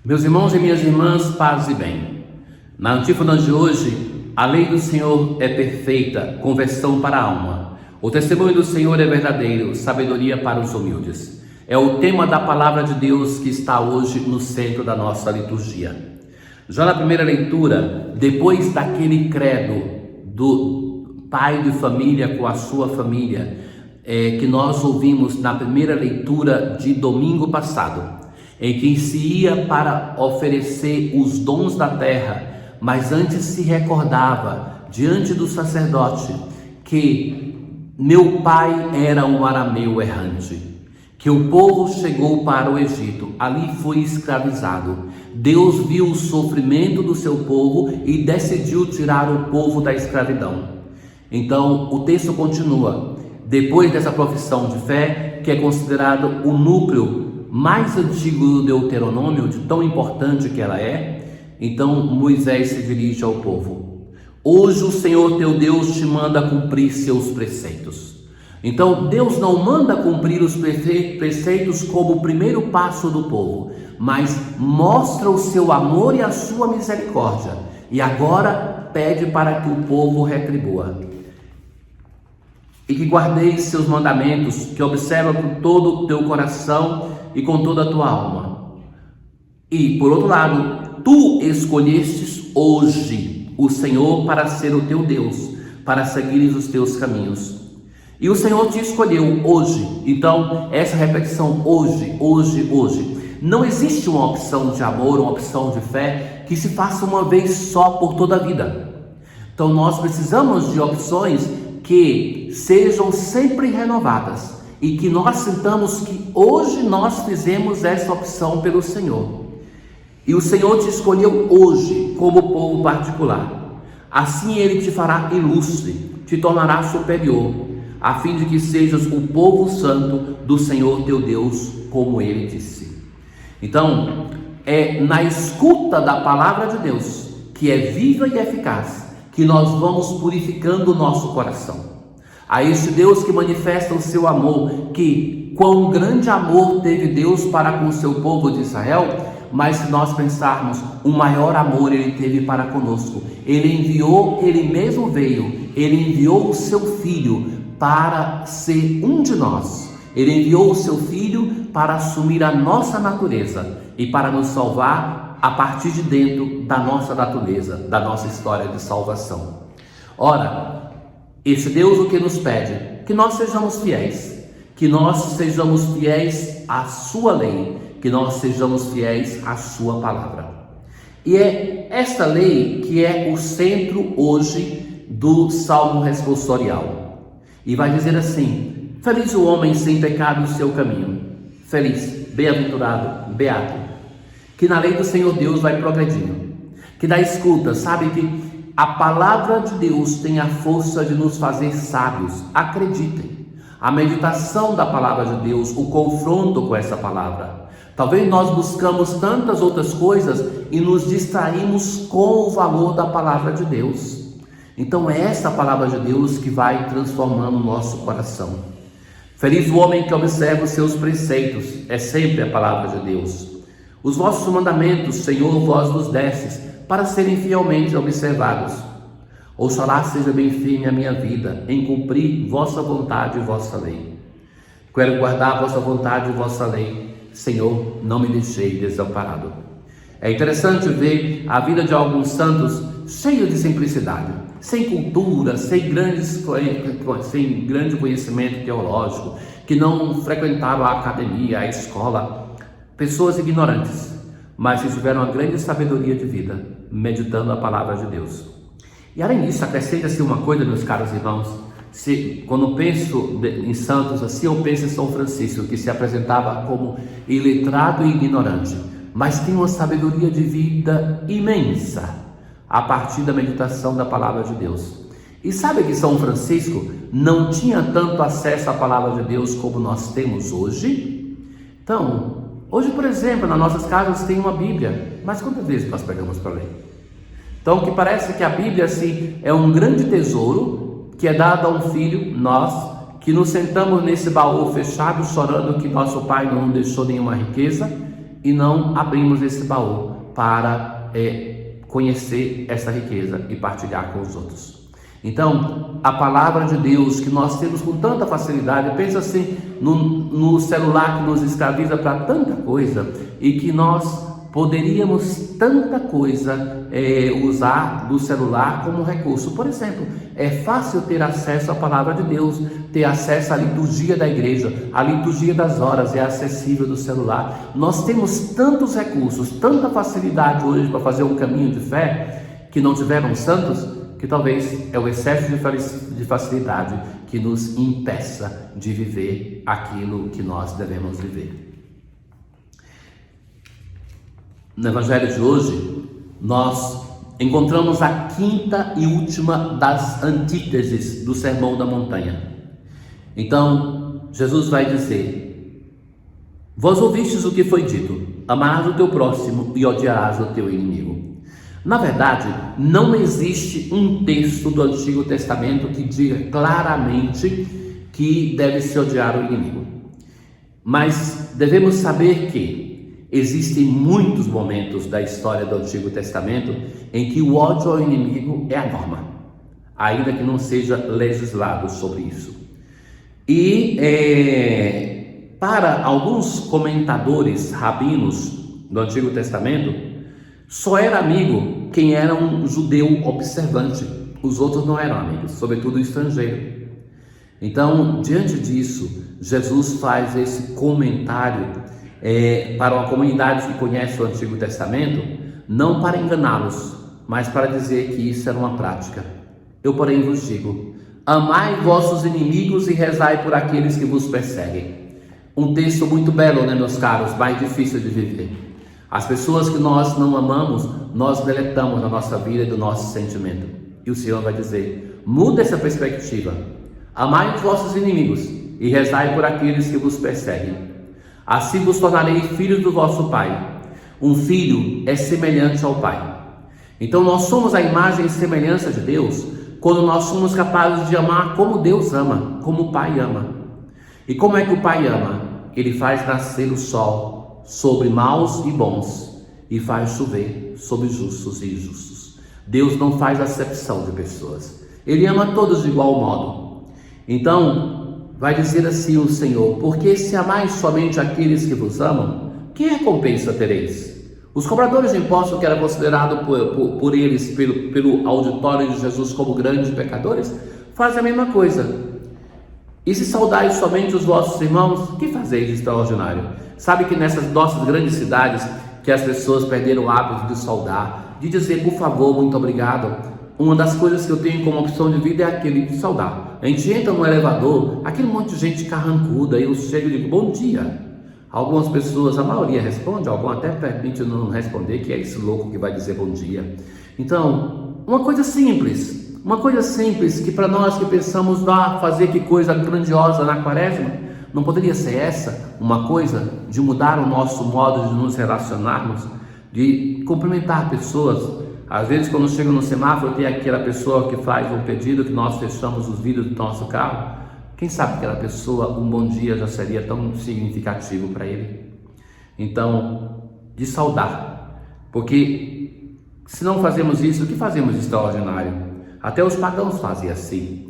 Meus irmãos e minhas irmãs, paz e bem. Na antífona de hoje, a lei do Senhor é perfeita, conversão para a alma. O testemunho do Senhor é verdadeiro, sabedoria para os humildes. É o tema da palavra de Deus que está hoje no centro da nossa liturgia. Já na primeira leitura, depois daquele credo do pai de família com a sua família, que nós ouvimos na primeira leitura de domingo passado, em que se ia para oferecer os dons da terra, mas antes se recordava diante do sacerdote que meu pai era um arameu errante, que o povo chegou para o Egito, ali foi escravizado. Deus viu o sofrimento do seu povo e decidiu tirar o povo da escravidão. Então o texto continua, depois dessa profissão de fé, que é considerado o núcleo mais antigo do Deuteronômio, de tão importante que ela é. Então Moisés se dirige ao povo: hoje o Senhor teu Deus te manda cumprir seus preceitos. Então Deus não manda cumprir os preceitos como o primeiro passo do povo, mas mostra o seu amor e a sua misericórdia, e agora pede para que o povo retribua. E que guardeis seus mandamentos, que observa com todo o teu coração e com toda a tua alma. E por outro lado, tu escolhestes hoje o Senhor para ser o teu Deus, para seguires os teus caminhos. E o Senhor te escolheu hoje. Então essa repetição hoje. Não existe uma opção de amor, uma opção de fé que se faça uma vez só por toda a vida. Então nós precisamos de opções que sejam sempre renovadas e que nós sintamos que hoje nós fizemos essa opção pelo Senhor. E o Senhor te escolheu hoje como povo particular. Assim Ele te fará ilustre, te tornará superior, a fim de que sejas o povo santo do Senhor teu Deus, como Ele disse. Então, é na escuta da palavra de Deus, que é viva e eficaz, que nós vamos purificando o nosso coração. A este Deus que manifesta o seu amor, que quão grande amor teve Deus para com o seu povo de Israel, mas se nós pensarmos, o maior amor Ele teve para conosco. Ele mesmo veio, Ele enviou o seu Filho para ser um de nós. Ele enviou o seu Filho para assumir a nossa natureza e para nos salvar a partir de dentro da nossa natureza, da nossa história de salvação. Ora, esse Deus o que nos pede? Que nós sejamos fiéis, que nós sejamos fiéis à sua lei, que nós sejamos fiéis à sua palavra. E é esta lei que é o centro hoje do Salmo responsorial. E vai dizer assim: feliz o homem sem pecado no seu caminho. Feliz, bem-aventurado, beato, que na lei do Senhor Deus vai progredindo, que da escuta, sabe que a palavra de Deus tem a força de nos fazer sábios. Acreditem, a meditação da palavra de Deus, o confronto com essa palavra. Talvez nós buscamos tantas outras coisas e nos distraímos com o valor da palavra de Deus. Então é essa palavra de Deus que vai transformando o nosso coração. Feliz o homem que observa os seus preceitos, é sempre a palavra de Deus. Os vossos mandamentos, Senhor, vós nos destes, para serem fielmente observados. Oxalá seja bem firme a minha vida, em cumprir vossa vontade e vossa lei. Quero guardar vossa vontade e vossa lei. Senhor, não me deixei desamparado. É interessante ver a vida de alguns santos cheio de simplicidade, sem cultura, sem grande conhecimento teológico, que não frequentaram a academia, a escola, pessoas ignorantes, mas que tiveram uma grande sabedoria de vida, meditando a palavra de Deus. E além disso, acrescenta-se uma coisa, meus caros irmãos, quando penso em santos assim, eu penso em São Francisco, que se apresentava como iletrado e ignorante, mas tem uma sabedoria de vida imensa, a partir da meditação da palavra de Deus. E sabe que São Francisco não tinha tanto acesso à palavra de Deus como nós temos hoje? Então, hoje, por exemplo, nas nossas casas tem uma Bíblia, mas quantas vezes nós pegamos para ler? Então, que parece que a Bíblia assim, é um grande tesouro que é dado a um filho, nós, que nos sentamos nesse baú fechado, chorando que nosso pai não deixou nenhuma riqueza, e não abrimos esse baú para conhecer essa riqueza e partilhar com os outros. Então, a palavra de Deus que nós temos com tanta facilidade, pensa assim no celular que nos escraviza para tanta coisa e que nós poderíamos tanta coisa usar do celular como recurso. Por exemplo, é fácil ter acesso à palavra de Deus, ter acesso à liturgia da igreja, a liturgia das horas é acessível do celular. Nós temos tantos recursos, tanta facilidade hoje para fazer um caminho de fé que não tiveram santos, que talvez é o excesso de facilidade que nos impeça de viver aquilo que nós devemos viver. No Evangelho de hoje, nós encontramos a quinta e última das antíteses do Sermão da Montanha. Então, Jesus vai dizer: vós ouvistes o que foi dito, amarás o teu próximo e odiarás o teu inimigo. Na verdade, não existe um texto do Antigo Testamento que diga claramente que deve-se odiar o inimigo. Mas devemos saber que existem muitos momentos da história do Antigo Testamento em que o ódio ao inimigo é a norma, ainda que não seja legislado sobre isso. E para alguns comentadores rabinos do Antigo Testamento, só era amigo quem era um judeu observante, os outros não eram amigos, sobretudo o estrangeiro. Então, diante disso, Jesus faz esse comentário para uma comunidade que conhece o Antigo Testamento, não para enganá-los, mas para dizer que isso era uma prática. Eu, porém, vos digo: amai vossos inimigos e rezai por aqueles que vos perseguem. Um texto muito belo, né, meus caros, mais difícil de viver. As pessoas que nós não amamos, nós deletamos na nossa vida e do nosso sentimento. E o Senhor vai dizer: muda essa perspectiva. Amai os vossos inimigos e rezai por aqueles que vos perseguem. Assim vos tornarei filhos do vosso Pai. Um filho é semelhante ao Pai. Então nós somos a imagem e semelhança de Deus quando nós somos capazes de amar como Deus ama, como o Pai ama. E como é que o Pai ama? Ele faz nascer o sol sobre maus e bons e faz chover sobre justos e injustos. Deus não faz acepção de pessoas. Ele ama todos de igual modo. Então, vai dizer assim o Senhor: porque se amais somente aqueles que vos amam, que recompensa tereis? Os cobradores de impostos, que era considerado por eles, pelo auditório de Jesus, como grandes pecadores, fazem a mesma coisa. E se saudais somente os vossos irmãos, que fazeis de extraordinário? Sabe que nessas nossas grandes cidades, que as pessoas perderam o hábito de saudar, de dizer por favor, muito obrigado. Uma das coisas que eu tenho como opção de vida é aquele de saudar. A gente entra no elevador, aquele monte de gente carrancuda, eu chego e digo bom dia. Algumas pessoas, a maioria responde, algumas até permite não responder, que é esse louco que vai dizer bom dia. Então, uma coisa simples que para nós que pensamos, fazer que coisa grandiosa na quaresma, não poderia ser essa uma coisa de mudar o nosso modo de nos relacionarmos, de cumprimentar pessoas. Às vezes, quando chega no semáforo, tem aquela pessoa que faz um pedido, que nós fechamos os vidros do nosso carro. Quem sabe aquela pessoa, um bom dia já seria tão significativo para ele. Então, de saudar. Porque se não fazemos isso, o que fazemos de extraordinário? Até os pagãos fazem assim.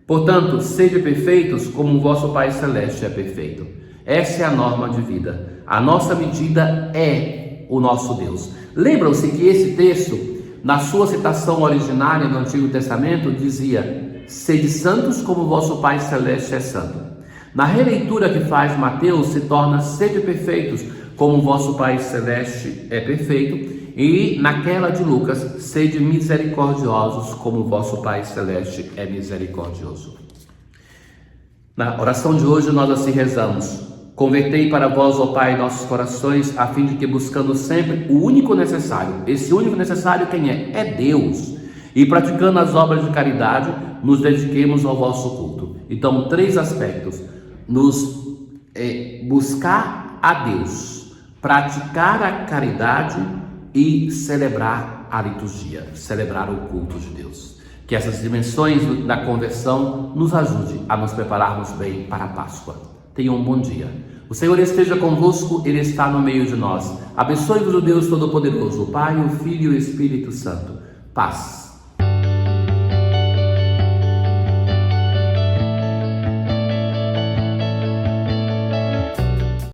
Portanto, sede perfeitos como o vosso Pai Celeste é perfeito. Essa é a norma de vida. A nossa medida é o nosso Deus. Lembram-se que esse texto, na sua citação originária no Antigo Testamento, dizia: sede santos como vosso Pai Celeste é santo. Na releitura que faz Mateus, se torna: sede perfeitos como vosso Pai Celeste é perfeito. E naquela de Lucas: sede misericordiosos como vosso Pai Celeste é misericordioso. Na oração de hoje nós assim rezamos: convertei para vós, ó Pai, nossos corações, a fim de que, buscando sempre o único necessário, esse único necessário quem é? É Deus. E praticando as obras de caridade, nos dediquemos ao vosso culto. Então, 3 aspectos: buscar a Deus, praticar a caridade e celebrar a liturgia, celebrar o culto de Deus. Que essas dimensões da conversão nos ajudem a nos prepararmos bem para a Páscoa. Tenham um bom dia. O Senhor esteja convosco, Ele está no meio de nós. Abençoe-vos o Deus Todo-Poderoso, o Pai, o Filho e o Espírito Santo. Paz.